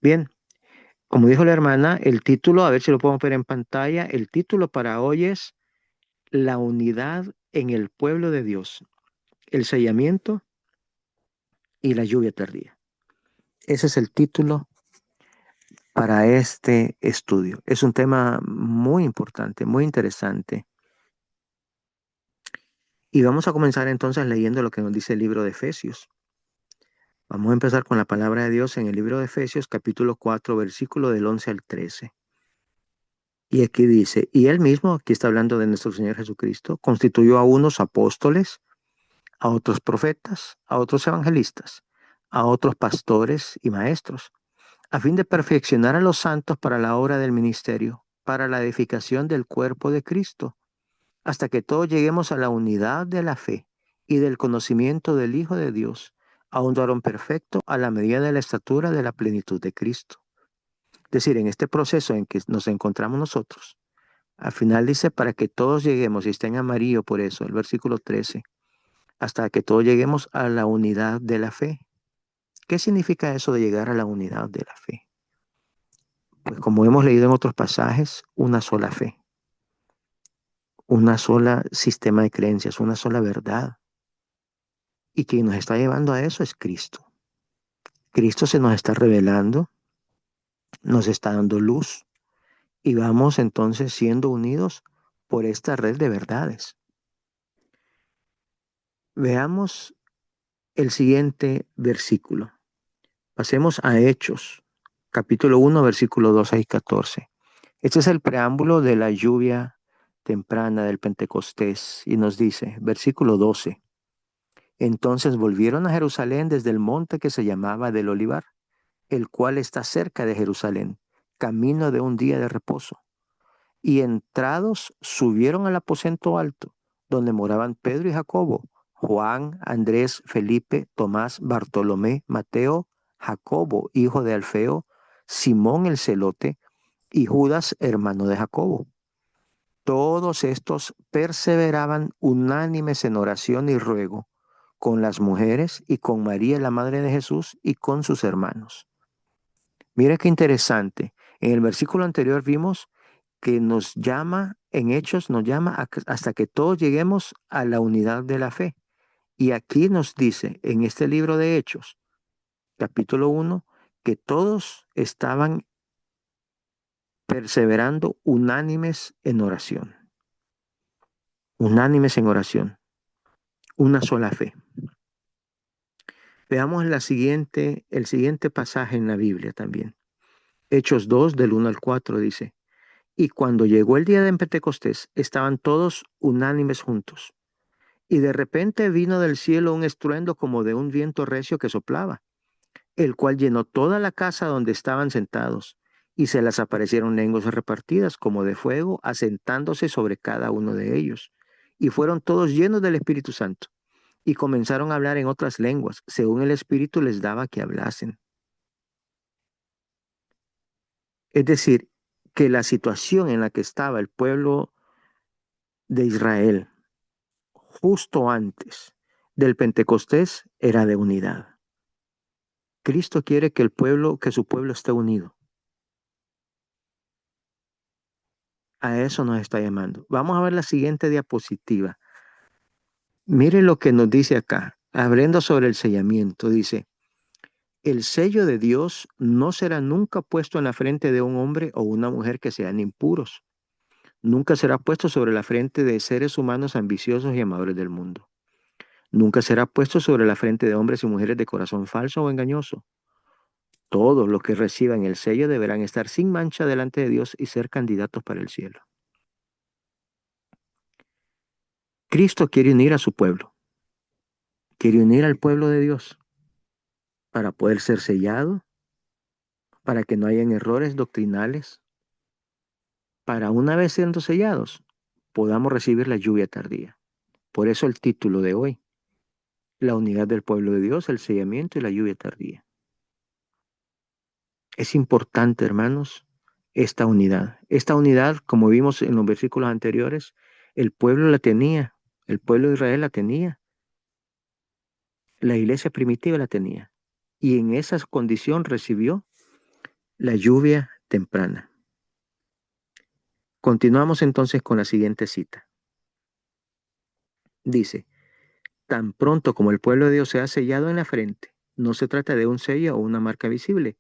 Bien, como dijo la hermana, el título, a ver si lo podemos ver en pantalla, el título para hoy es La unidad en el pueblo de Dios, el sellamiento y la lluvia tardía. Ese es el título para este estudio. Es un tema muy importante, muy interesante. Y vamos a comenzar entonces leyendo lo que nos dice el libro de Efesios. Vamos a empezar con la palabra de Dios en el libro de Efesios, capítulo 4, versículo del 11 al 13. Y aquí dice, y él mismo, aquí está hablando de nuestro Señor Jesucristo, constituyó a unos apóstoles, a otros profetas, a otros evangelistas, a otros pastores y maestros, a fin de perfeccionar a los santos para la obra del ministerio, para la edificación del cuerpo de Cristo, hasta que todos lleguemos a la unidad de la fe y del conocimiento del Hijo de Dios, a un varón perfecto a la medida de la estatura de la plenitud de Cristo. Es decir, en este proceso en que nos encontramos nosotros, al final dice, para que todos lleguemos, y está en amarillo por eso, el versículo 13, hasta que todos lleguemos a la unidad de la fe. ¿Qué significa eso de llegar a la unidad de la fe? Pues como hemos leído en otros pasajes, una sola fe, una sola sistema de creencias, una sola verdad. Y quien nos está llevando a eso es Cristo. Cristo se nos está revelando, nos está dando luz y vamos entonces siendo unidos por esta red de verdades. Veamos el siguiente versículo. Pasemos a Hechos, capítulo 1, versículo 12 y 14. Este es el preámbulo de la lluvia temprana del Pentecostés y nos dice, versículo 12, entonces volvieron a Jerusalén desde el monte que se llamaba del Olivar, el cual está cerca de Jerusalén, camino de un día de reposo. Y entrados subieron al aposento alto, donde moraban Pedro y Jacobo, Juan, Andrés, Felipe, Tomás, Bartolomé, Mateo, Jacobo, hijo de Alfeo, Simón el celote, y Judas, hermano de Jacobo. Todos estos perseveraban unánimes en oración y ruego, con las mujeres y con María, la madre de Jesús, y con sus hermanos. Mira qué interesante. En el versículo anterior vimos que nos llama, en Hechos nos llama hasta que todos lleguemos a la unidad de la fe. Y aquí nos dice, en este libro de Hechos, capítulo 1, que todos estaban perseverando unánimes en oración. Unánimes en oración. Una sola fe. Veamos el siguiente pasaje en la Biblia también. Hechos 2, del 1 al 4 dice, y cuando llegó el día de Pentecostés, estaban todos unánimes juntos. Y de repente vino del cielo un estruendo como de un viento recio que soplaba, el cual llenó toda la casa donde estaban sentados, y se les aparecieron lenguas repartidas como de fuego, asentándose sobre cada uno de ellos. Y fueron todos llenos del Espíritu Santo, y comenzaron a hablar en otras lenguas, según el Espíritu les daba que hablasen. Es decir, que la situación en la que estaba el pueblo de Israel justo antes del Pentecostés era de unidad. Cristo quiere que que su pueblo esté unido. A eso nos está llamando. Vamos a ver la siguiente diapositiva. Mire lo que nos dice acá, hablando sobre el sellamiento. Dice, el sello de Dios no será nunca puesto en la frente de un hombre o una mujer que sean impuros. Nunca será puesto sobre la frente de seres humanos ambiciosos y amadores del mundo. Nunca será puesto sobre la frente de hombres y mujeres de corazón falso o engañoso. Todos los que reciban el sello deberán estar sin mancha delante de Dios y ser candidatos para el cielo. Cristo quiere unir a su pueblo, quiere unir al pueblo de Dios para poder ser sellado, para que no hayan errores doctrinales, para una vez siendo sellados, podamos recibir la lluvia tardía. Por eso el título de hoy, la unidad del pueblo de Dios, el sellamiento y la lluvia tardía. Es importante, hermanos, esta unidad. Esta unidad, como vimos en los versículos anteriores, el pueblo la tenía, el pueblo de Israel la tenía, la iglesia primitiva la tenía. Y en esa condición recibió la lluvia temprana. Continuamos entonces con la siguiente cita. Dice, tan pronto como el pueblo de Dios sea sellado en la frente, no se trata de un sello o una marca visible,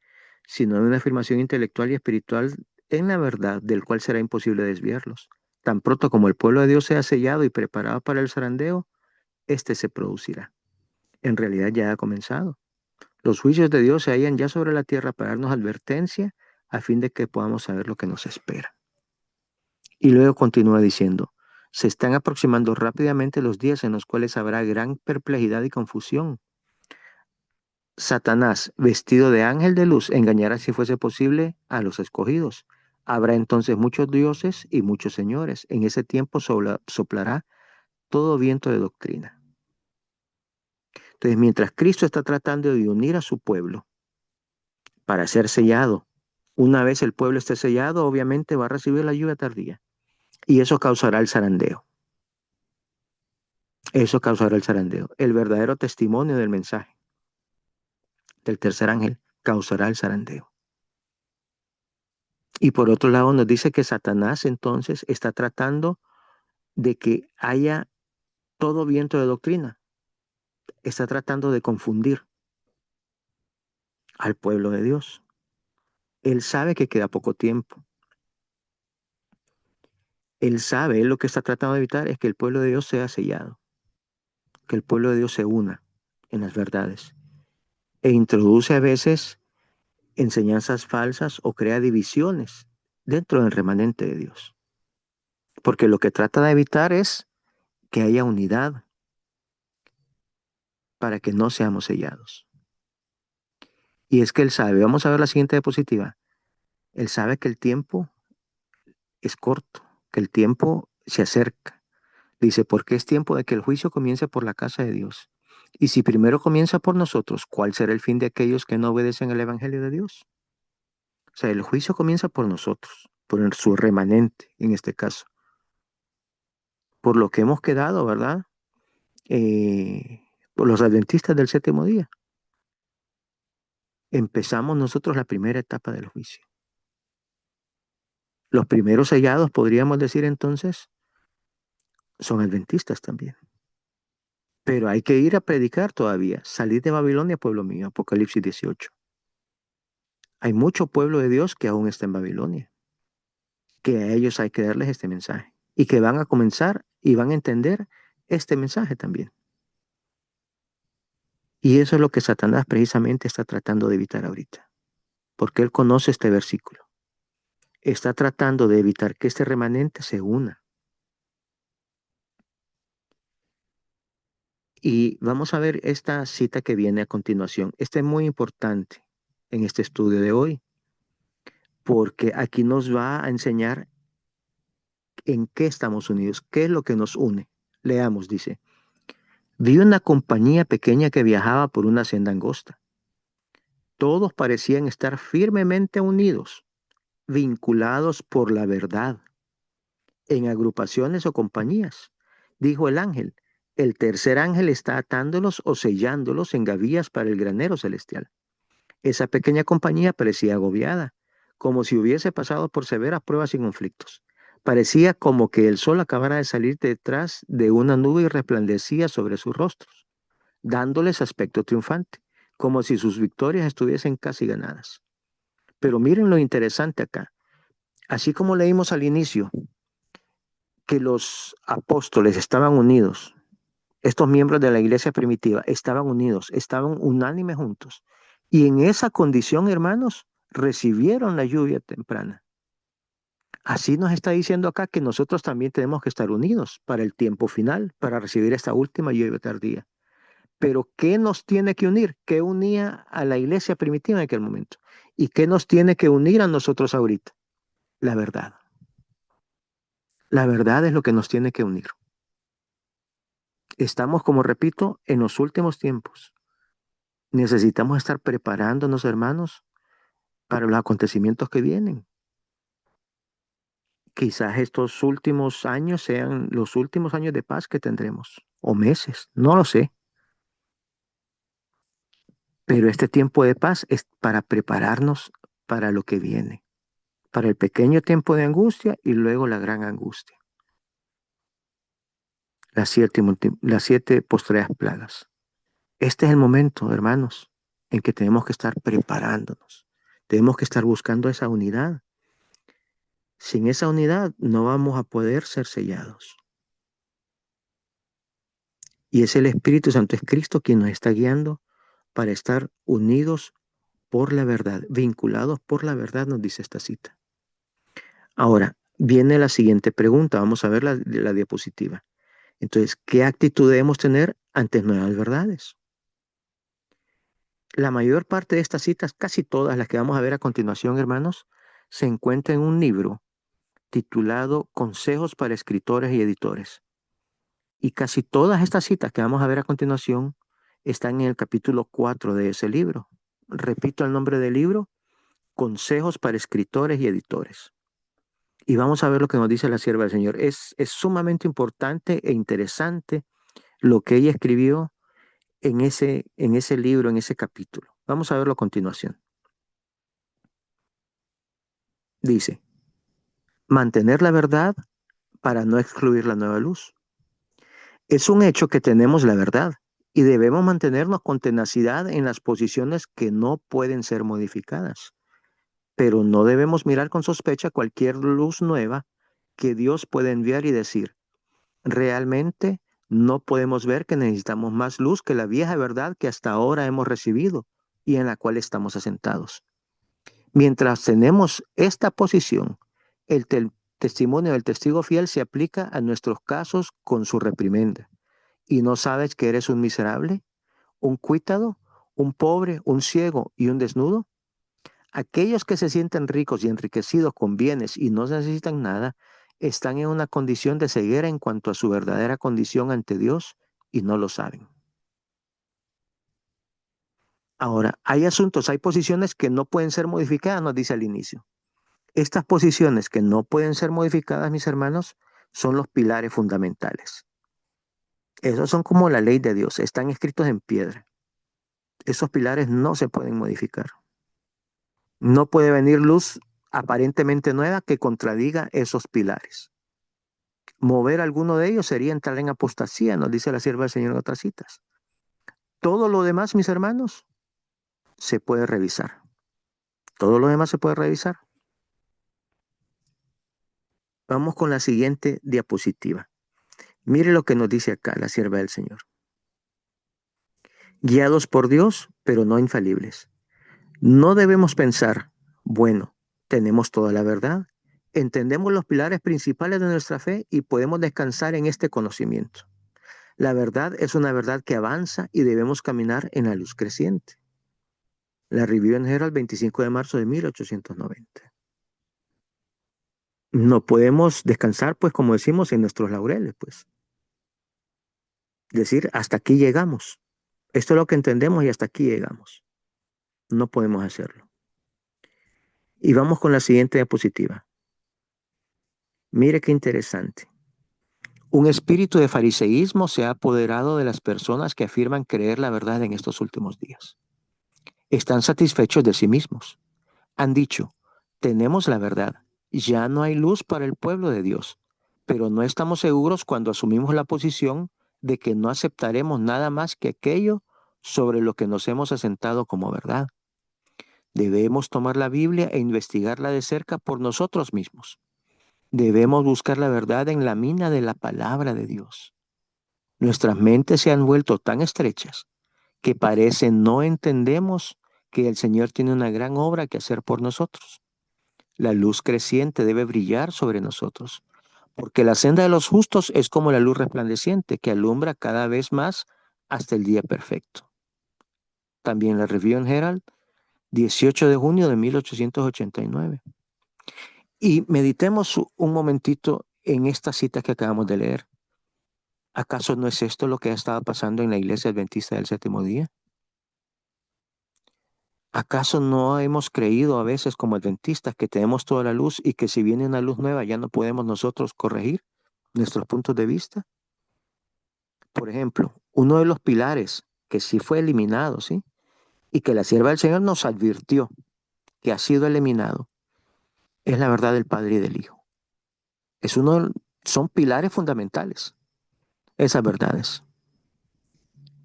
sino de una afirmación intelectual y espiritual en la verdad, del cual será imposible desviarlos. Tan pronto como el pueblo de Dios sea sellado y preparado para el zarandeo, este se producirá. En realidad ya ha comenzado. Los juicios de Dios se hallan ya sobre la tierra para darnos advertencia a fin de que podamos saber lo que nos espera. Y luego continúa diciendo, se están aproximando rápidamente los días en los cuales habrá gran perplejidad y confusión. Satanás, vestido de ángel de luz, engañará si fuese posible a los escogidos. Habrá entonces muchos dioses y muchos señores. En ese tiempo soplará todo viento de doctrina. Entonces, mientras Cristo está tratando de unir a su pueblo para ser sellado, una vez el pueblo esté sellado, obviamente va a recibir la lluvia tardía. Y eso causará el zarandeo. Eso causará el zarandeo. El verdadero testimonio del mensaje del tercer ángel causará el zarandeo. Y por otro lado nos dice que Satanás entonces está tratando de que haya todo viento de doctrina. Está tratando de confundir al pueblo de Dios. Él sabe que queda poco tiempo. Él lo que está tratando de evitar es que el pueblo de Dios sea sellado, que el pueblo de Dios se una en las verdades. E introduce a veces enseñanzas falsas o crea divisiones dentro del remanente de Dios. Porque lo que trata de evitar es que haya unidad para que no seamos sellados. Y es que Él sabe, vamos a ver la siguiente diapositiva, Él sabe que el tiempo es corto, que el tiempo se acerca. Dice, porque es tiempo de que el juicio comience por la casa de Dios. Y si primero comienza por nosotros, ¿cuál será el fin de aquellos que no obedecen el Evangelio de Dios? O sea, el juicio comienza por nosotros, por su remanente en este caso, por lo que hemos quedado, ¿verdad? Por los adventistas del séptimo día. Empezamos nosotros la primera etapa del juicio. Los primeros sellados, podríamos decir entonces, son adventistas también. Pero hay que ir a predicar todavía. Salir de Babilonia, pueblo mío, Apocalipsis 18. Hay mucho pueblo de Dios que aún está en Babilonia, que a ellos hay que darles este mensaje y que van a comenzar y van a entender este mensaje también. Y eso es lo que Satanás precisamente está tratando de evitar ahorita, porque él conoce este versículo. Está tratando de evitar que este remanente se una. Y vamos a ver esta cita que viene a continuación. Esta es muy importante en este estudio de hoy, porque aquí nos va a enseñar en qué estamos unidos, qué es lo que nos une. Leamos, dice, vi una compañía pequeña que viajaba por una senda angosta. Todos parecían estar firmemente unidos, vinculados por la verdad, en agrupaciones o compañías. Dijo el ángel, el tercer ángel está atándolos o sellándolos en gavillas para el granero celestial. Esa pequeña compañía parecía agobiada, como si hubiese pasado por severas pruebas y conflictos. Parecía como que el sol acabara de salir detrás de una nube y resplandecía sobre sus rostros, dándoles aspecto triunfante, como si sus victorias estuviesen casi ganadas. Pero miren lo interesante acá. Así como leímos al inicio que los apóstoles estaban unidos, estos miembros de la iglesia primitiva estaban unidos, estaban unánimes juntos. Y en esa condición, hermanos, recibieron la lluvia temprana. Así nos está diciendo acá que nosotros también tenemos que estar unidos para el tiempo final, para recibir esta última lluvia tardía. Pero ¿qué nos tiene que unir? ¿Qué unía a la iglesia primitiva en aquel momento? ¿Y qué nos tiene que unir a nosotros ahorita? La verdad. La verdad es lo que nos tiene que unir. Estamos, como repito, en los últimos tiempos. Necesitamos estar preparándonos, hermanos, para los acontecimientos que vienen. Quizás estos últimos años sean los últimos años de paz que tendremos, o meses, no lo sé. Pero este tiempo de paz es para prepararnos para lo que viene, para el pequeño tiempo de angustia y luego la gran angustia. Las siete postreras plagas. Este es el momento, hermanos, en que tenemos que estar preparándonos. Tenemos que estar buscando esa unidad. Sin esa unidad no vamos a poder ser sellados. Y es el Espíritu Santo, es Cristo quien nos está guiando para estar unidos por la verdad, vinculados por la verdad, nos dice esta cita. Ahora, viene la siguiente pregunta. Vamos a ver la diapositiva. Entonces, ¿qué actitud debemos tener ante nuevas verdades? La mayor parte de estas citas, casi todas las que vamos a ver a continuación, hermanos, se encuentran en un libro titulado Consejos para Escritores y Editores. Y casi todas estas citas que vamos a ver a continuación están en el capítulo 4 de ese libro. Repito el nombre del libro, Consejos para Escritores y Editores. Y vamos a ver lo que nos dice la sierva del Señor. Es sumamente importante e interesante lo que ella escribió en ese libro, en ese capítulo. Vamos a verlo a continuación. Dice, mantener la verdad para no excluir la nueva luz. Es un hecho que tenemos la verdad y debemos mantenernos con tenacidad en las posiciones que no pueden ser modificadas. Pero no debemos mirar con sospecha cualquier luz nueva que Dios puede enviar y decir, realmente no podemos ver que necesitamos más luz que la vieja verdad que hasta ahora hemos recibido y en la cual estamos asentados. Mientras tenemos esta posición, el testimonio del testigo fiel se aplica a nuestros casos con su reprimenda. ¿Y no sabes que eres un miserable, un cuítado, un pobre, un ciego y un desnudo? Aquellos que se sienten ricos y enriquecidos con bienes y no necesitan nada, están en una condición de ceguera en cuanto a su verdadera condición ante Dios y no lo saben. Ahora, hay asuntos, hay posiciones que no pueden ser modificadas, nos dice al inicio. Estas posiciones que no pueden ser modificadas, mis hermanos, son los pilares fundamentales. Esos son como la ley de Dios, están escritos en piedra. Esos pilares no se pueden modificar. No puede venir luz aparentemente nueva que contradiga esos pilares. Mover alguno de ellos sería entrar en apostasía, nos dice la sierva del Señor en otras citas. Todo lo demás, mis hermanos, se puede revisar. Todo lo demás se puede revisar. Vamos con la siguiente diapositiva. Mire lo que nos dice acá la sierva del Señor. Guiados por Dios, pero no infalibles. No debemos pensar, bueno, tenemos toda la verdad, entendemos los pilares principales de nuestra fe y podemos descansar en este conocimiento. La verdad es una verdad que avanza y debemos caminar en la luz creciente. La Review and Herald, 25 de marzo de 1890. No podemos descansar, pues, como decimos, en nuestros laureles, pues. Decir, hasta aquí llegamos. Esto es lo que entendemos y hasta aquí llegamos. No podemos hacerlo. Y vamos con la siguiente diapositiva. Mire qué interesante. Un espíritu de fariseísmo se ha apoderado de las personas que afirman creer la verdad en estos últimos días. Están satisfechos de sí mismos. Han dicho, tenemos la verdad, ya no hay luz para el pueblo de Dios, pero no estamos seguros cuando asumimos la posición de que no aceptaremos nada más que aquello sobre lo que nos hemos asentado como verdad. Debemos tomar la Biblia e investigarla de cerca por nosotros mismos. Debemos buscar la verdad en la mina de la palabra de Dios. Nuestras mentes se han vuelto tan estrechas que parece no entendemos que el Señor tiene una gran obra que hacer por nosotros. La luz creciente debe brillar sobre nosotros, porque la senda de los justos es como la luz resplandeciente que alumbra cada vez más hasta el día perfecto. También la Review and Herald, 18 de junio de 1889. Y meditemos un momentito en esta cita que acabamos de leer. ¿Acaso no es esto lo que ha estado pasando en la Iglesia Adventista del Séptimo Día? ¿Acaso no hemos creído a veces como adventistas que tenemos toda la luz y que si viene una luz nueva ya no podemos nosotros corregir nuestros puntos de vista? Por ejemplo, uno de los pilares que sí fue eliminado, ¿sí? Y que la sierva del Señor nos advirtió que ha sido eliminado es la verdad del Padre y del Hijo. Son pilares fundamentales, esas verdades.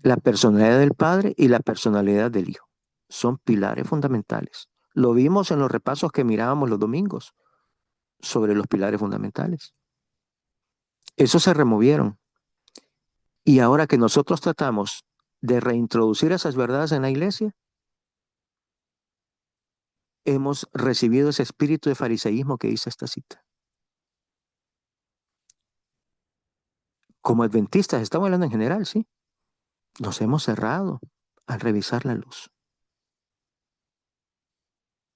La personalidad del Padre y la personalidad del Hijo son pilares fundamentales. Lo vimos en los repasos que mirábamos los domingos sobre los pilares fundamentales. Esos se removieron. Y ahora que nosotros tratamos de reintroducir esas verdades en la iglesia, hemos recibido ese espíritu de fariseísmo que dice esta cita. Como adventistas, estamos hablando en general, ¿sí? Nos hemos cerrado al revisar la luz.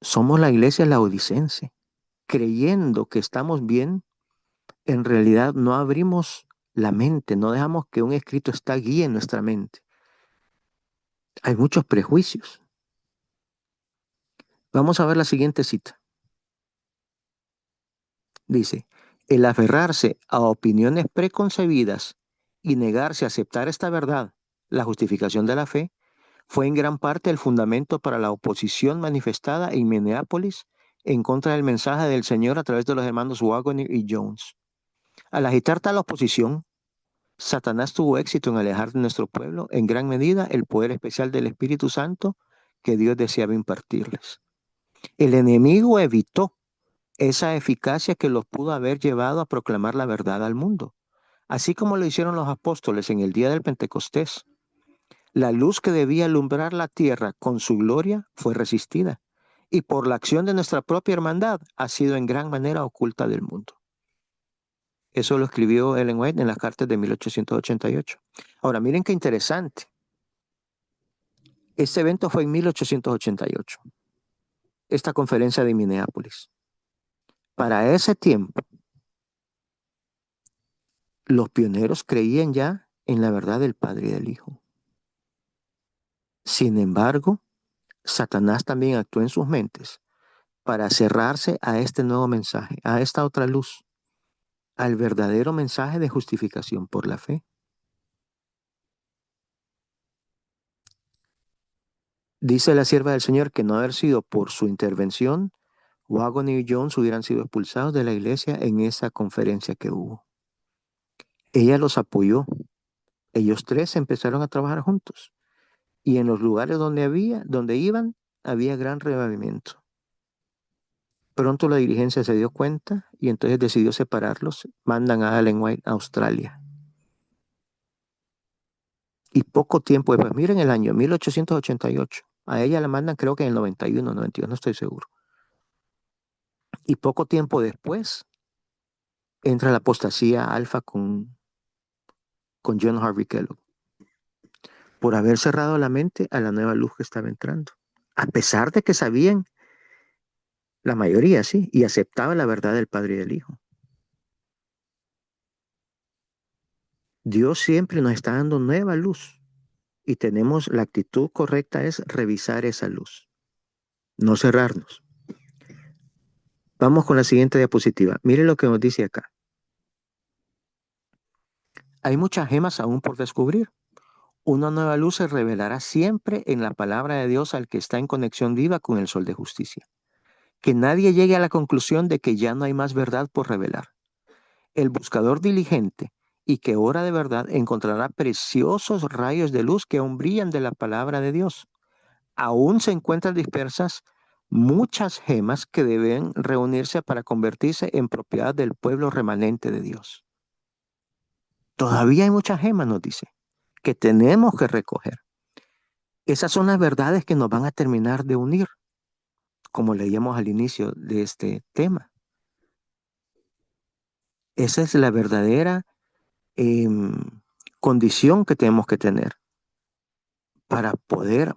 Somos la iglesia laodicense. Creyendo que estamos bien, en realidad no abrimos la mente, no dejamos que un escrito está guíe en nuestra mente. Hay muchos prejuicios. Vamos a ver la siguiente cita. Dice, el aferrarse a opiniones preconcebidas y negarse a aceptar esta verdad, la justificación de la fe, fue en gran parte el fundamento para la oposición manifestada en Minneapolis en contra del mensaje del Señor a través de los hermanos Waggoner y Jones. Al agitar tal oposición, Satanás tuvo éxito en alejar de nuestro pueblo en gran medida el poder especial del Espíritu Santo que Dios deseaba impartirles. El enemigo evitó esa eficacia que los pudo haber llevado a proclamar la verdad al mundo, así como lo hicieron los apóstoles en el día del Pentecostés. La luz que debía alumbrar la tierra con su gloria fue resistida, y por la acción de nuestra propia hermandad ha sido en gran manera oculta del mundo. Eso lo escribió Ellen White en las cartas de 1888. Ahora, miren qué interesante. Este evento fue en 1888, esta conferencia de Minneapolis. Para ese tiempo, los pioneros creían ya en la verdad del Padre y del Hijo. Sin embargo, Satanás también actuó en sus mentes para cerrarse a este nuevo mensaje, a esta otra luz, al verdadero mensaje de justificación por la fe. Dice la sierva del Señor que no haber sido por su intervención, Waggoner y Jones hubieran sido expulsados de la iglesia en esa conferencia que hubo. Ella los apoyó. Ellos tres empezaron a trabajar juntos. Y en los lugares donde iban, había gran revivimiento. Pronto la dirigencia se dio cuenta y entonces decidió separarlos. Mandan a Ellen White a Australia. Y poco tiempo después, miren el año 1888. A ella la mandan creo que en el 91, 92, no estoy seguro. Y poco tiempo después entra la apostasía alfa con John Harvey Kellogg, por haber cerrado la mente a la nueva luz que estaba entrando. A pesar de que sabían, la mayoría sí, y aceptaba la verdad del Padre y del Hijo. Dios siempre nos está dando nueva luz y tenemos la actitud correcta es revisar esa luz, no cerrarnos. Vamos con la siguiente diapositiva. Mire lo que nos dice acá. Hay muchas gemas aún por descubrir. Una nueva luz se revelará siempre en la palabra de Dios al que está en conexión viva con el sol de justicia. Que nadie llegue a la conclusión de que ya no hay más verdad por revelar. El buscador diligente y que ora de verdad encontrará preciosos rayos de luz que aún brillan de la palabra de Dios. Aún se encuentran dispersas muchas gemas que deben reunirse para convertirse en propiedad del pueblo remanente de Dios. Todavía hay muchas gemas, nos dice, que tenemos que recoger. Esas son las verdades que nos van a terminar de unir, como leíamos al inicio de este tema. Esa es la verdadera condición que tenemos que tener para poder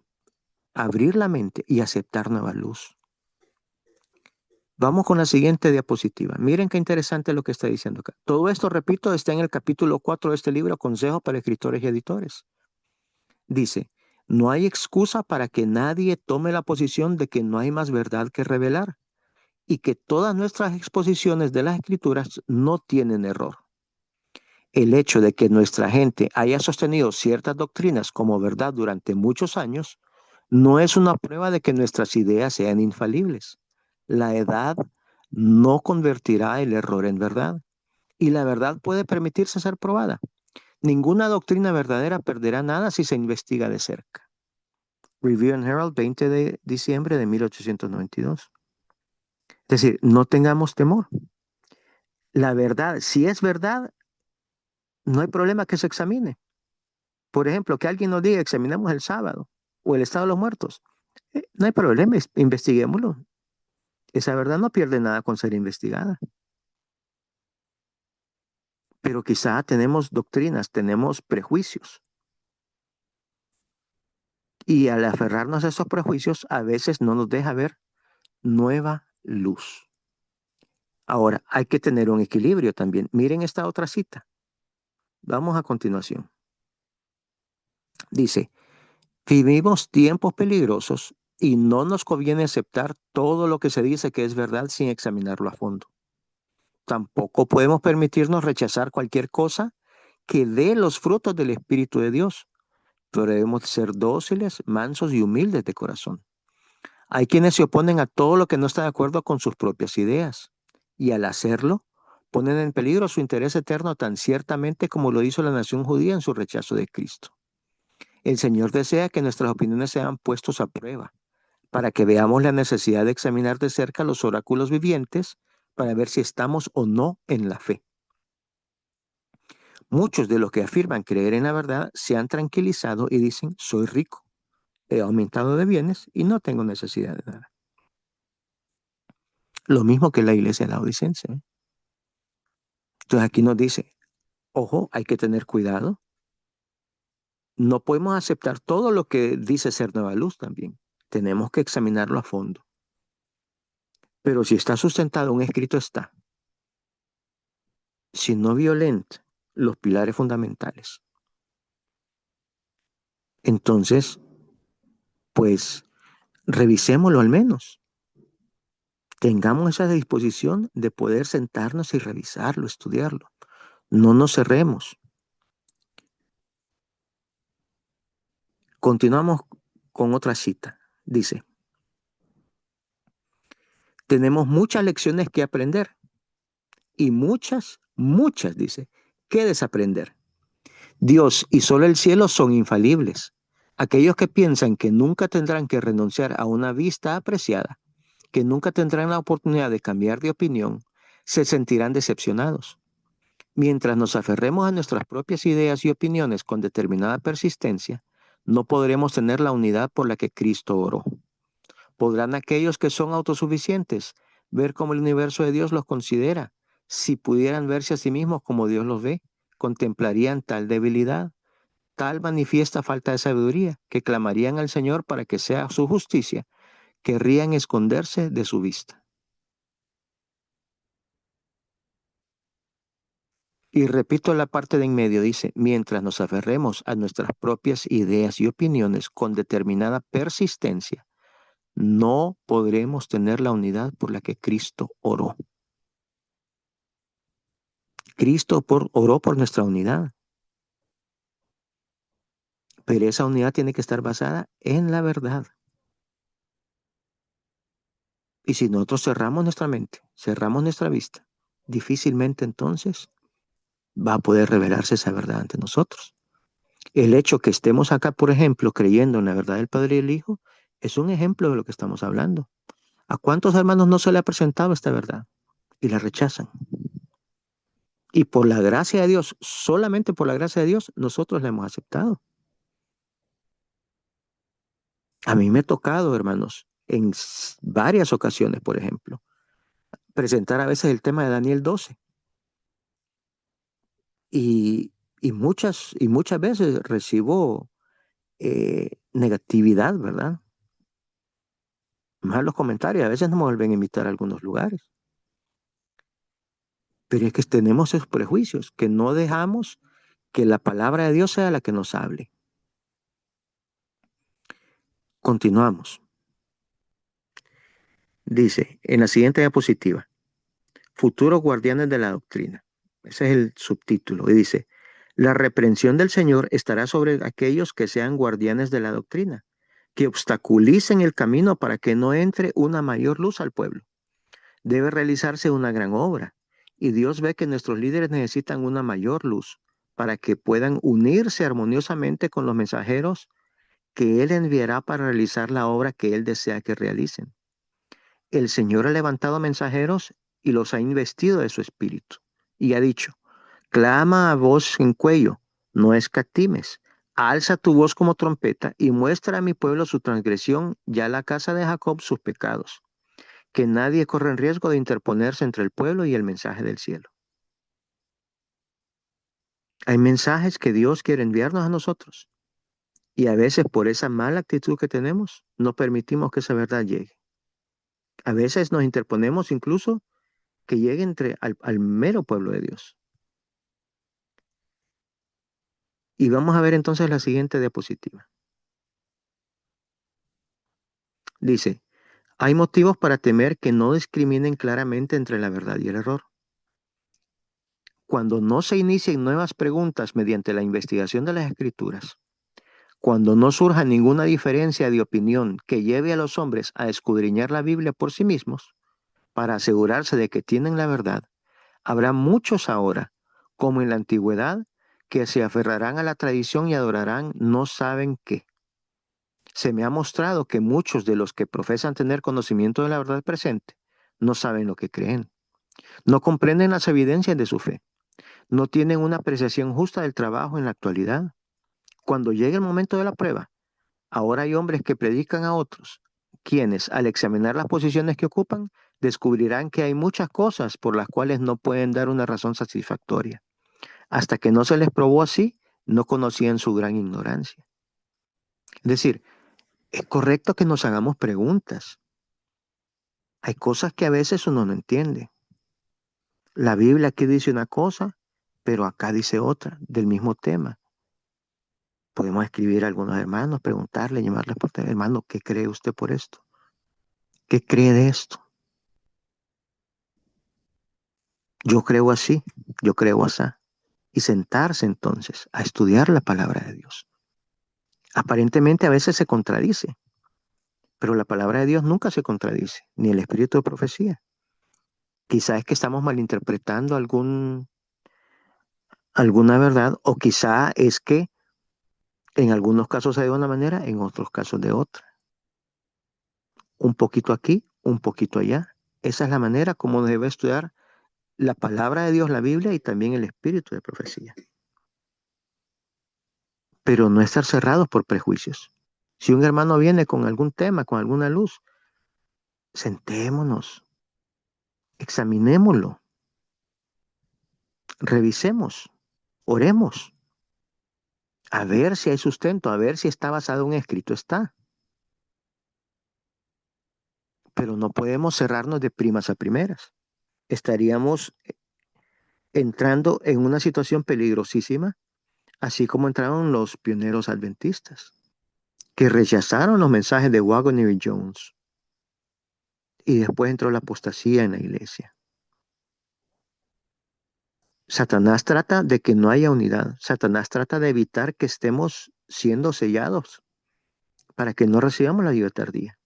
abrir la mente y aceptar nueva luz. Vamos con la siguiente diapositiva. Miren qué interesante lo que está diciendo acá. Todo esto, repito, está en el capítulo 4 de este libro, Consejos para Escritores y Editores. Dice, no hay excusa para que nadie tome la posición de que no hay más verdad que revelar y que todas nuestras exposiciones de las Escrituras no tienen error. El hecho de que nuestra gente haya sostenido ciertas doctrinas como verdad durante muchos años No es una prueba de que nuestras ideas sean infalibles. La edad no convertirá el error en verdad, y la verdad puede permitirse ser probada. Ninguna doctrina verdadera perderá nada si se investiga de cerca. Review and Herald, 20 de diciembre de 1892. Es decir, no tengamos temor. La verdad, si es verdad, no hay problema que se examine. Por ejemplo, que alguien nos diga, examinemos el sábado o el estado de los muertos. No hay problema, investiguémoslo. Esa verdad no pierde nada con ser investigada. Pero quizá tenemos doctrinas, tenemos prejuicios. Y al aferrarnos a esos prejuicios, a veces no nos deja ver nueva luz. Ahora, hay que tener un equilibrio también. Miren esta otra cita. Vamos a continuación. Dice, vivimos tiempos peligrosos y no nos conviene aceptar todo lo que se dice que es verdad sin examinarlo a fondo. Tampoco podemos permitirnos rechazar cualquier cosa que dé los frutos del Espíritu de Dios, pero debemos ser dóciles, mansos y humildes de corazón. Hay quienes se oponen a todo lo que no está de acuerdo con sus propias ideas, y al hacerlo, ponen en peligro su interés eterno tan ciertamente como lo hizo la nación judía en su rechazo de Cristo. El Señor desea que nuestras opiniones sean puestos a prueba, para que veamos la necesidad de examinar de cerca los oráculos vivientes para ver si estamos o no en la fe. Muchos de los que afirman creer en la verdad se han tranquilizado y dicen, soy rico, he aumentado de bienes y no tengo necesidad de nada. Lo mismo que la iglesia laodicense, ¿eh? Entonces aquí nos dice, ojo, hay que tener cuidado. No podemos aceptar todo lo que dice ser nueva luz también. Tenemos que examinarlo a fondo. Pero si está sustentado, un escrito está. Si no violenta los pilares fundamentales, entonces, pues, revisémoslo al menos. Tengamos esa disposición de poder sentarnos y revisarlo, estudiarlo. No nos cerremos. Continuamos con otra cita. Dice, tenemos muchas lecciones que aprender y muchas, dice, que desaprender. Dios y solo el cielo son infalibles. Aquellos que piensan que nunca tendrán que renunciar a una vista apreciada, que nunca tendrán la oportunidad de cambiar de opinión, se sentirán decepcionados. Mientras nos aferremos a nuestras propias ideas y opiniones con determinada persistencia, no podremos tener la unidad por la que Cristo oró. ¿Podrán aquellos que son autosuficientes ver cómo el universo de Dios los considera? Si pudieran verse a sí mismos como Dios los ve, contemplarían tal debilidad, tal manifiesta falta de sabiduría, que clamarían al Señor para que sea su justicia, querrían esconderse de su vista. Y repito la parte de en medio, dice, mientras nos aferremos a nuestras propias ideas y opiniones con determinada persistencia, no podremos tener la unidad por la que Cristo oró. Cristo oró por nuestra unidad, pero esa unidad tiene que estar basada en la verdad. Y si nosotros cerramos nuestra mente, cerramos nuestra vista, difícilmente entonces va a poder revelarse esa verdad ante nosotros. El hecho que estemos acá, por ejemplo, creyendo en la verdad del Padre y el Hijo, es un ejemplo de lo que estamos hablando. ¿A cuántos hermanos no se le ha presentado esta verdad y la rechazan? Y por la gracia de Dios, solamente por la gracia de Dios, nosotros la hemos aceptado. A mí me ha tocado, hermanos, en varias ocasiones, por ejemplo, presentar a veces el tema de Daniel 12. Y muchas veces recibo negatividad, ¿verdad? Malos comentarios, a veces no me vuelven a invitar a algunos lugares. Pero es que tenemos esos prejuicios, que no dejamos que la palabra de Dios sea la que nos hable. Continuamos. Dice, en la siguiente diapositiva, futuros guardianes de la doctrina. Ese es el subtítulo. Y dice, la reprensión del Señor estará sobre aquellos que sean guardianes de la doctrina, que obstaculicen el camino para que no entre una mayor luz al pueblo. Debe realizarse una gran obra y Dios ve que nuestros líderes necesitan una mayor luz para que puedan unirse armoniosamente con los mensajeros que Él enviará para realizar la obra que Él desea que realicen. El Señor ha levantado mensajeros y los ha investido de su espíritu y ha dicho: clama a voz en cuello, no escatimes. Alza tu voz como trompeta y muestra a mi pueblo su transgresión y a la casa de Jacob sus pecados. Que nadie corra en riesgo de interponerse entre el pueblo y el mensaje del cielo. Hay mensajes que Dios quiere enviarnos a nosotros y a veces por esa mala actitud que tenemos no permitimos que esa verdad llegue. A veces nos interponemos incluso que llegue al mero pueblo de Dios. Y vamos a ver entonces la siguiente diapositiva. Dice: hay motivos para temer que no discriminen claramente entre la verdad y el error. Cuando no se inicien nuevas preguntas mediante la investigación de las Escrituras, cuando no surja ninguna diferencia de opinión que lleve a los hombres a escudriñar la Biblia por sí mismos, para asegurarse de que tienen la verdad, habrá muchos ahora, como en la antigüedad, que se aferrarán a la tradición y adorarán no saben qué. Se me ha mostrado que muchos de los que profesan tener conocimiento de la verdad presente no saben lo que creen, no comprenden las evidencias de su fe, no tienen una apreciación justa del trabajo en la actualidad. Cuando llegue el momento de la prueba, ahora hay hombres que predican a otros, quienes, al examinar las posiciones que ocupan, descubrirán que hay muchas cosas por las cuales no pueden dar una razón satisfactoria. Hasta que no se les probó así, no conocían su gran ignorancia. Es decir, es correcto que nos hagamos preguntas. Hay cosas que a veces uno no entiende. La Biblia aquí dice una cosa, pero acá dice otra, del mismo tema. Podemos escribir a algunos hermanos, preguntarle, llamarles por teléfono: hermano, ¿qué cree usted por esto? ¿Qué cree de esto? Yo creo así, yo creo así. Y sentarse entonces a estudiar la palabra de Dios. Aparentemente a veces se contradice, pero la palabra de Dios nunca se contradice, ni el espíritu de profecía. Quizá es que estamos malinterpretando alguna verdad, o quizá es que en algunos casos hay de una manera, en otros casos de otra. Un poquito aquí, un poquito allá. Esa es la manera como debe estudiar la palabra de Dios, la Biblia, y también el espíritu de profecía. Pero no estar cerrados por prejuicios. Si un hermano viene con algún tema, con alguna luz, sentémonos, examinémoslo, revisemos, oremos, a ver si hay sustento, a ver si está basado en un escrito. Está. Pero no podemos cerrarnos de primas a primeras. Estaríamos entrando en una situación peligrosísima, así como entraron los pioneros adventistas, que rechazaron los mensajes de Waggoner y Jones, y después entró la apostasía en la iglesia. Satanás trata de que no haya unidad. Satanás trata de evitar que estemos siendo sellados para que no recibamos la ayuda tardía.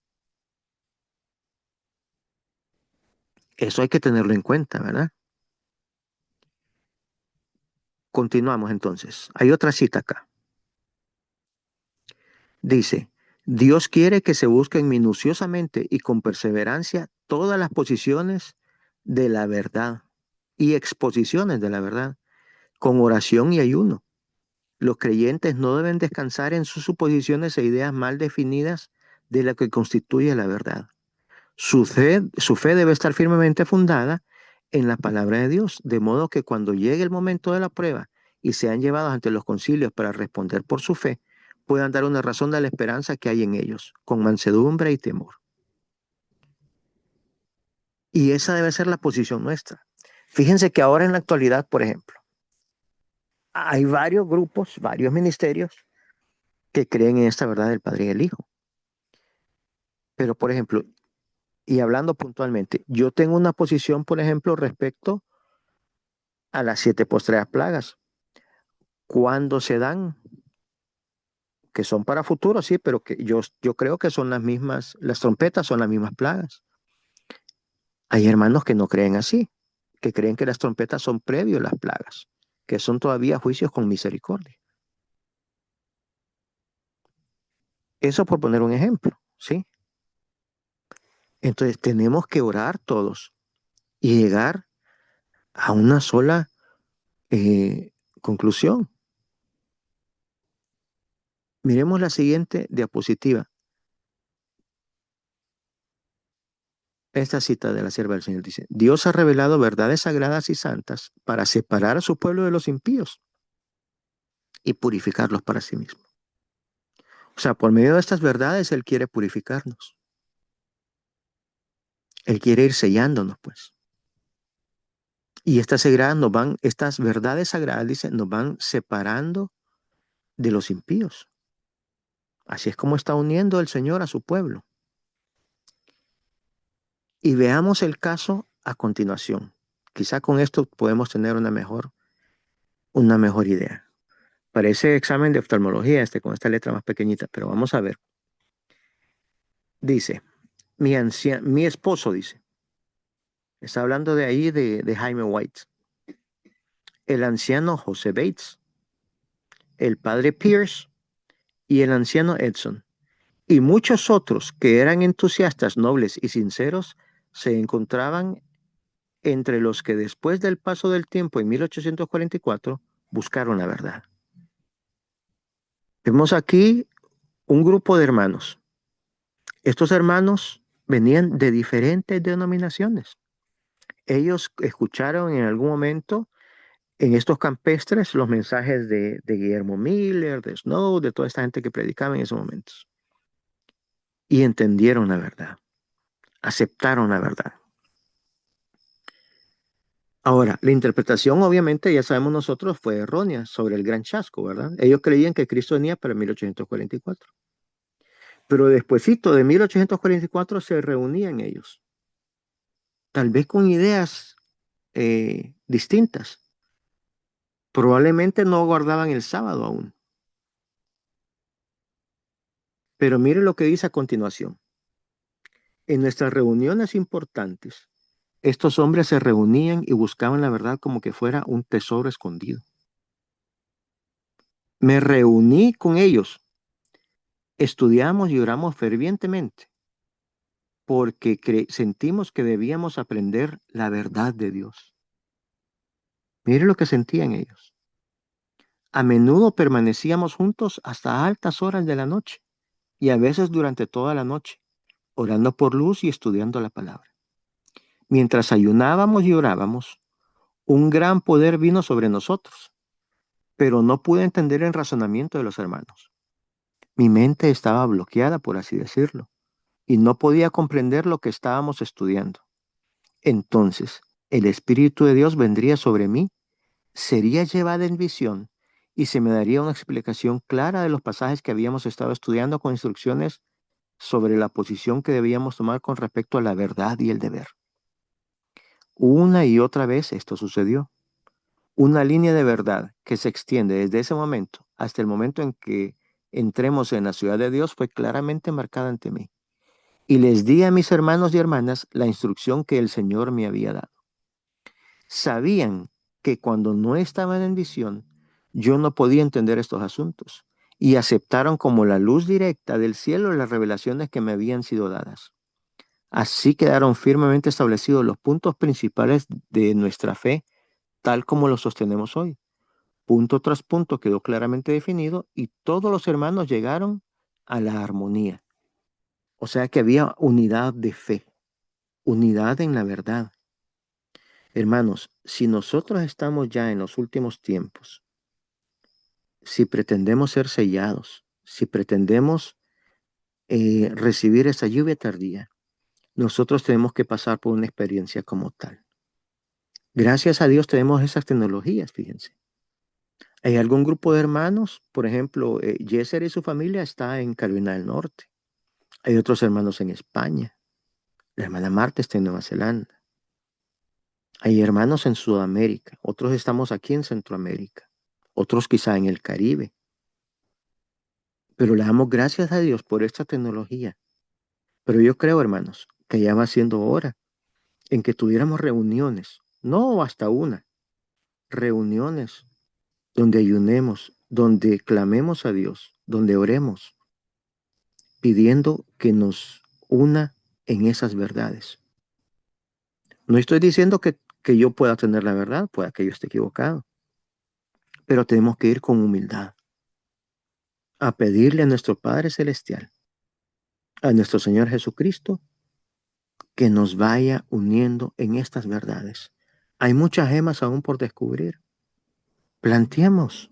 Eso hay que tenerlo en cuenta, ¿verdad? Continuamos entonces. Hay otra cita acá. Dice: Dios quiere que se busquen minuciosamente y con perseverancia todas las posiciones de la verdad y exposiciones de la verdad, con oración y ayuno. Los creyentes no deben descansar en sus suposiciones e ideas mal definidas de lo que constituye la verdad. Su fe debe estar firmemente fundada en la palabra de Dios, de modo que cuando llegue el momento de la prueba y sean llevados ante los concilios para responder por su fe, puedan dar una razón de la esperanza que hay en ellos, con mansedumbre y temor. Y esa debe ser la posición nuestra. Fíjense que ahora en la actualidad, por ejemplo, hay varios grupos, varios ministerios que creen en esta verdad del Padre y el Hijo. Pero, por ejemplo, y hablando puntualmente, yo tengo una posición, por ejemplo, respecto a las 7 postreras plagas. ¿Cuándo se dan? que son para futuro, sí, pero que yo creo que son las mismas, las trompetas son las mismas plagas. Hay hermanos que no creen así, que creen que las trompetas son previos a las plagas, que son todavía juicios con misericordia. Eso por poner un ejemplo, ¿sí? Entonces tenemos que orar todos y llegar a una sola conclusión. Miremos la siguiente diapositiva. Esta cita de la sierva del Señor dice, Dios ha revelado verdades sagradas y santas para separar a su pueblo de los impíos y purificarlos para sí mismo. O sea, por medio de estas verdades, Él quiere purificarnos. Él quiere ir sellándonos, pues. Y estas verdades sagradas, dice, nos van separando de los impíos. Así es como está uniendo el Señor a su pueblo. Y veamos el caso a continuación. Quizá con esto podemos tener una mejor idea. Parece examen de oftalmología con esta letra más pequeñita, pero vamos a ver. Dice, mi esposo, dice, está hablando de ahí de Jaime White, el anciano José Bates, el padre Pierce y el anciano Edson, y muchos otros que eran entusiastas, nobles y sinceros, se encontraban entre los que después del paso del tiempo en 1844 buscaron la verdad. Vemos aquí un grupo de hermanos. Estos hermanos venían de diferentes denominaciones. Ellos escucharon en algún momento en estos campestres los mensajes de Guillermo Miller, de Snow, de toda esta gente que predicaba en esos momentos. Y entendieron la verdad, aceptaron la verdad. Ahora, la interpretación, obviamente, ya sabemos nosotros, fue errónea sobre el gran chasco, ¿verdad? Ellos creían que Cristo venía para 1844. Pero despuesito de 1844 se reunían ellos, tal vez con ideas distintas. Probablemente no guardaban el sábado aún. Pero mire lo que dice a continuación. En nuestras reuniones importantes, estos hombres se reunían y buscaban la verdad como que fuera un tesoro escondido. Me reuní con ellos, estudiamos y oramos fervientemente porque sentimos que debíamos aprender la verdad de Dios. Mire lo que sentían ellos. A menudo permanecíamos juntos hasta altas horas de la noche y a veces durante toda la noche, orando por luz y estudiando la palabra. Mientras ayunábamos y orábamos, un gran poder vino sobre nosotros, pero no pude entender el razonamiento de los hermanos. Mi mente estaba bloqueada, por así decirlo, y no podía comprender lo que estábamos estudiando. Entonces, el Espíritu de Dios vendría sobre mí, sería llevada en visión y se me daría una explicación clara de los pasajes que habíamos estado estudiando con instrucciones sobre la posición que debíamos tomar con respecto a la verdad y el deber. Una y otra vez esto sucedió. Una línea de verdad que se extiende desde ese momento hasta el momento en que entremos en la ciudad de Dios fue claramente marcada ante mí. Y les di a mis hermanos y hermanas la instrucción que el Señor me había dado. Sabían que cuando no estaban en visión, yo no podía entender estos asuntos y aceptaron como la luz directa del cielo las revelaciones que me habían sido dadas. Así quedaron firmemente establecidos los puntos principales de nuestra fe, tal como los sostenemos hoy. Punto tras punto quedó claramente definido y todos los hermanos llegaron a la armonía. O sea que había unidad de fe, unidad en la verdad. Hermanos, si nosotros estamos ya en los últimos tiempos, si pretendemos ser sellados, si pretendemos recibir esa lluvia tardía, nosotros tenemos que pasar por una experiencia como tal. Gracias a Dios tenemos esas tecnologías, fíjense. Hay algún grupo de hermanos, por ejemplo, Yeser y su familia está en Carolina del Norte. Hay otros hermanos en España. La hermana Marta está en Nueva Zelanda. Hay hermanos en Sudamérica. Otros estamos aquí en Centroamérica. Otros quizá en el Caribe. Pero le damos gracias a Dios por esta tecnología. Pero yo creo, hermanos, que ya va siendo hora en que tuviéramos reuniones, no hasta una, reuniones donde ayunemos, donde clamemos a Dios, donde oremos, pidiendo que nos una en esas verdades. No estoy diciendo que yo pueda tener la verdad, pueda que yo esté equivocado, pero tenemos que ir con humildad a pedirle a nuestro Padre Celestial, a nuestro Señor Jesucristo, que nos vaya uniendo en estas verdades. Hay muchas gemas aún por descubrir. Planteemos,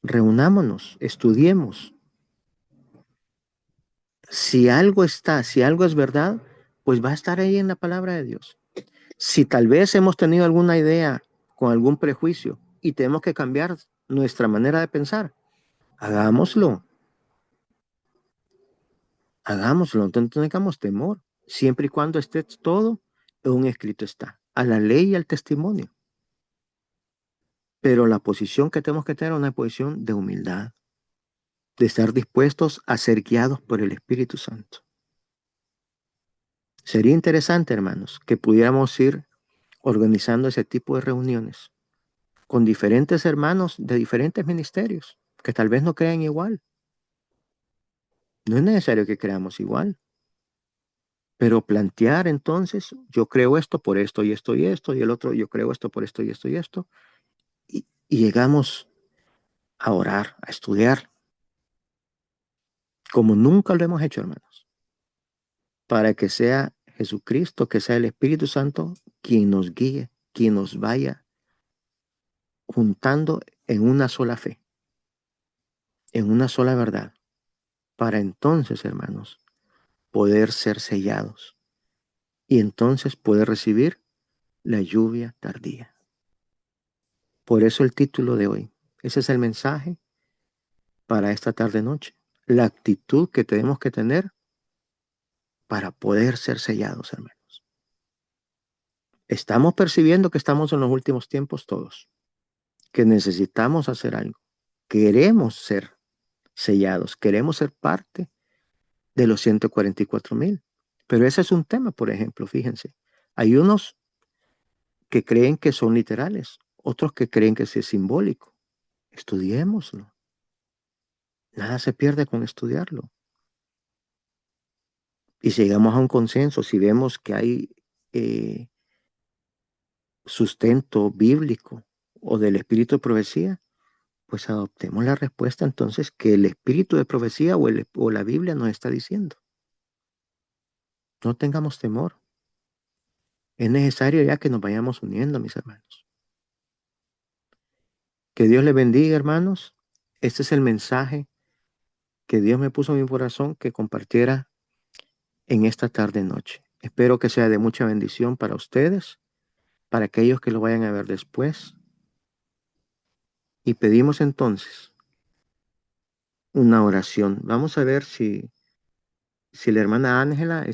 reunámonos, estudiemos. Si algo está, si algo es verdad, pues va a estar ahí en la palabra de Dios. Si tal vez hemos tenido alguna idea con algún prejuicio y tenemos que cambiar nuestra manera de pensar, hagámoslo, hagámoslo, no tengamos temor, siempre y cuando esté todo, un escrito está, a la ley y al testimonio. Pero la posición que tenemos que tener es una posición de humildad, de estar dispuestos a ser guiados por el Espíritu Santo. Sería interesante, hermanos, que pudiéramos ir organizando ese tipo de reuniones con diferentes hermanos de diferentes ministerios, que tal vez no crean igual. No es necesario que creamos igual, pero plantear entonces, yo creo esto por esto y esto y esto, y el otro, yo creo esto por esto y esto y esto, y llegamos a orar, a estudiar, como nunca lo hemos hecho, hermanos, para que sea Jesucristo, que sea el Espíritu Santo quien nos guíe, quien nos vaya juntando en una sola fe, en una sola verdad, para entonces, hermanos, poder ser sellados y entonces poder recibir la lluvia tardía. Por eso el título de hoy. Ese es el mensaje para esta tarde-noche. La actitud que tenemos que tener para poder ser sellados, hermanos. Estamos percibiendo que estamos en los últimos tiempos todos, que necesitamos hacer algo. Queremos ser sellados, queremos ser parte de los 144,000. Pero ese es un tema, por ejemplo, fíjense. Hay unos que creen que son literales, otros que creen que es simbólico. Estudiémoslo. Nada se pierde con estudiarlo. Y si llegamos a un consenso, si vemos que hay eh, sustento bíblico o del espíritu de profecía, pues adoptemos la respuesta entonces que el espíritu de profecía o la Biblia nos está diciendo. No tengamos temor. Es necesario ya que nos vayamos uniendo, mis hermanos. Que Dios les bendiga, hermanos. Este es el mensaje que Dios me puso en mi corazón que compartiera en esta tarde-noche. Espero que sea de mucha bendición para ustedes, para aquellos que lo vayan a ver después. Y pedimos entonces una oración. Vamos a ver si la hermana Ángela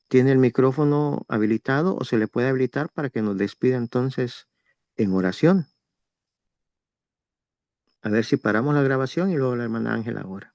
tiene el micrófono habilitado o se le puede habilitar para que nos despida entonces en oración. A ver si paramos la grabación y luego la hermana Ángela ahora.